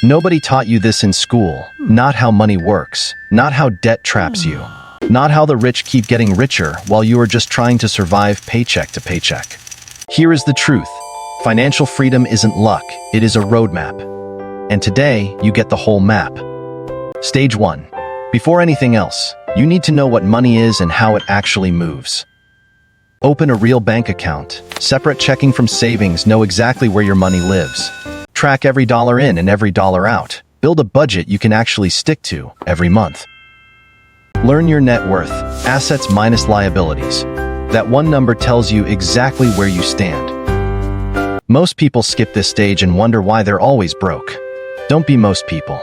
Nobody taught you this in school. Not how money works. Not how debt traps you. Not how the rich keep getting richer while you are just trying to survive paycheck to paycheck. Here is the truth. Financial freedom isn't luck, it is a roadmap. And today, you get the whole map. Stage 1. Before anything else, you need to know what money is and how it actually moves. Open a real bank account. Separate checking from savings, know exactly where your money lives. Track every dollar in and every dollar out. Build a budget you can actually stick to every month. Learn your net worth, assets minus liabilities. That one number tells you exactly where you stand. Most people skip this stage and wonder why they're always broke. Don't be most people.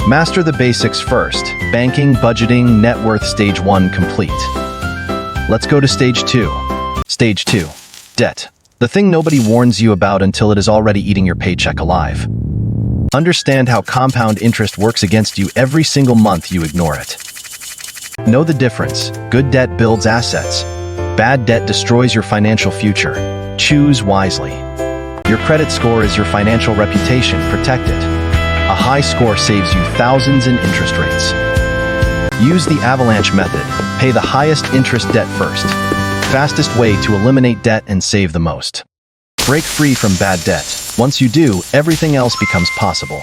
Master the basics first. Banking, budgeting, net worth, stage 1 complete. Let's go to stage 2. Stage 2. Debt. The thing nobody warns you about until it is already eating your paycheck alive. Understand how compound interest works against you every single month you ignore it. Know the difference. Good debt builds assets. Bad debt destroys your financial future. Choose wisely. Your credit score is your financial reputation. Protect it. A high score saves you thousands in interest rates. Use the avalanche method. Pay the highest interest debt first. Fastest way to eliminate debt and save the most. Break free from bad debt. Once you do, everything else becomes possible.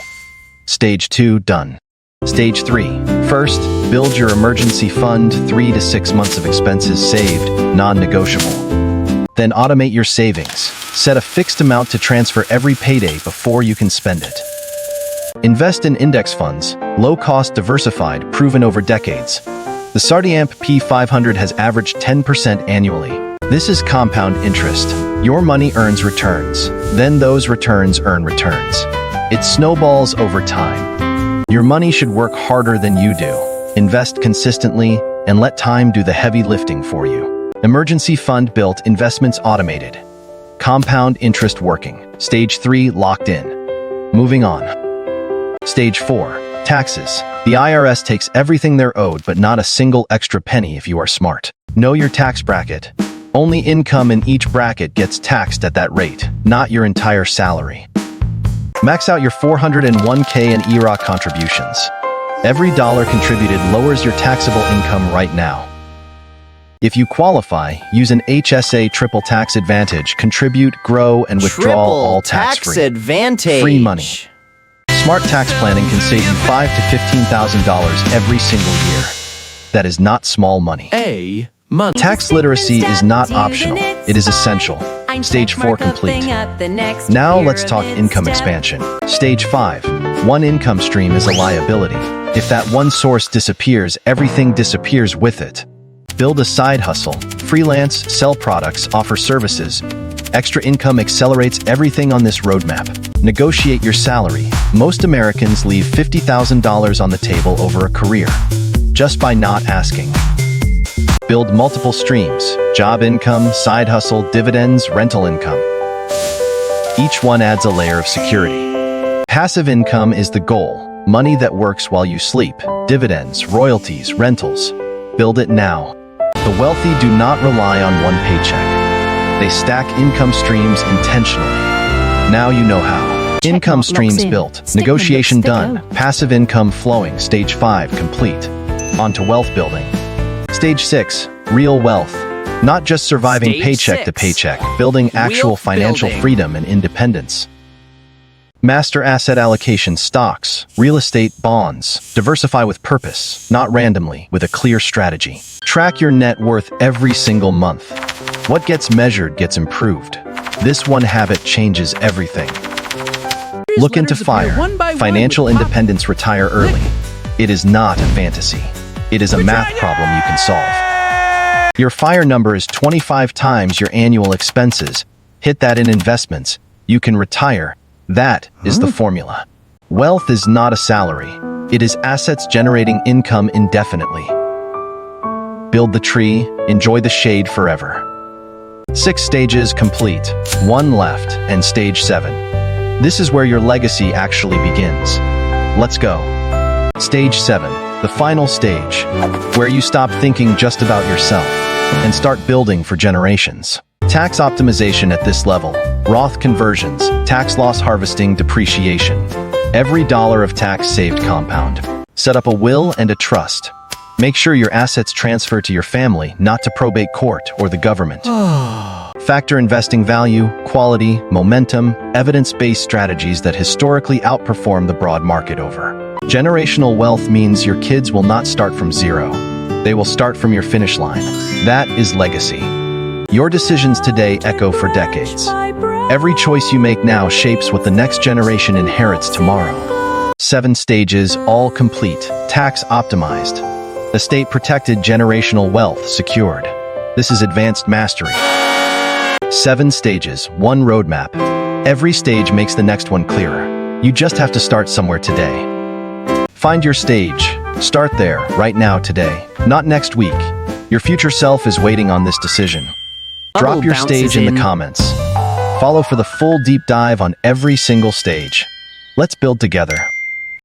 Stage 2 done. Stage 3. First, build your emergency fund, 3 to 6 months of expenses saved, non-negotiable. Then automate your savings. Set a fixed amount to transfer every payday before you can spend it. Invest in index funds, low-cost, diversified, proven over decades. The Sardiamp P500 has averaged 10% annually. This is compound interest. Your money earns returns. Then those returns earn returns. It snowballs over time. Your money should work harder than you do. Invest consistently and let time do the heavy lifting for you. Emergency fund built, investments automated. Compound interest working. Stage 3 locked in. Moving on. Stage 4. Taxes. The IRS takes everything they're owed, but not a single extra penny if you are smart. Know your tax bracket. Only income in each bracket gets taxed at that rate, not your entire salary. Max out your 401k and IRA contributions. Every dollar contributed lowers your taxable income right now. If you qualify, use an HSA triple tax advantage, contribute, grow, and withdraw all tax-free. Tax advantage. Free money. Smart tax planning can save you $5,000 to $15,000 every single year. That is not small money. Tax literacy is not optional. It is essential. Stage 4 complete. Now let's talk income expansion. Stage 5. One income stream is a liability. If that one source disappears, everything disappears with it. Build a side hustle. Freelance, sell products, offer services. Extra income accelerates everything on this roadmap. Negotiate your salary. Most Americans leave $50,000 on the table over a career, just by not asking. Build multiple streams: job income, side hustle, dividends, rental income. Each one adds a layer of security. Passive income is the goal. Money that works while you sleep. Dividends, royalties, rentals. Build it now. The wealthy do not rely on one paycheck. They stack income streams intentionally. Now you know how. Income streams built. Negotiation done. Passive income flowing. Stage 5 complete. On to wealth building. Stage 6. Real wealth. Not just surviving paycheck to paycheck. Building actual financial freedom and independence. Master asset allocation: stocks, real estate, bonds. Diversify with purpose, not randomly, with a clear strategy. Track your net worth every single month. What gets measured gets improved. This one habit changes everything. Look into FIRE. Financial independence. Retire early. It is not a fantasy. It is a math problem you can solve. Your FIRE number is 25 times your annual expenses. Hit that in investments. You can retire. That is the formula. Wealth is not a salary. It is assets generating income indefinitely. Build the tree, enjoy the shade forever. 6 stages complete, 1 left, and stage 7. This is where your legacy actually begins. Let's go. Stage 7, the final stage, where you stop thinking just about yourself and start building for generations. Tax optimization at this level: Roth conversions, tax loss harvesting, depreciation. Every dollar of tax saved compound. Set up a will and a trust. Make sure your assets transfer to your family, not to probate court or the government. Factor investing value, quality, momentum, evidence-based strategies that historically outperform the broad market over. Generational wealth means your kids will not start from zero. They will start from your finish line. That is legacy. Your decisions today echo for decades. Every choice you make now shapes what the next generation inherits tomorrow. 7 stages, all complete, tax optimized. Estate protected, generational wealth secured. This is advanced mastery. 7 stages, 1 roadmap. Every stage makes the next one clearer. You just have to start somewhere today. Find your stage. Start there, right now, today. Not next week. Your future self is waiting on this decision. Drop your stage in the comments. Follow for the full deep dive on every single stage. Let's build together.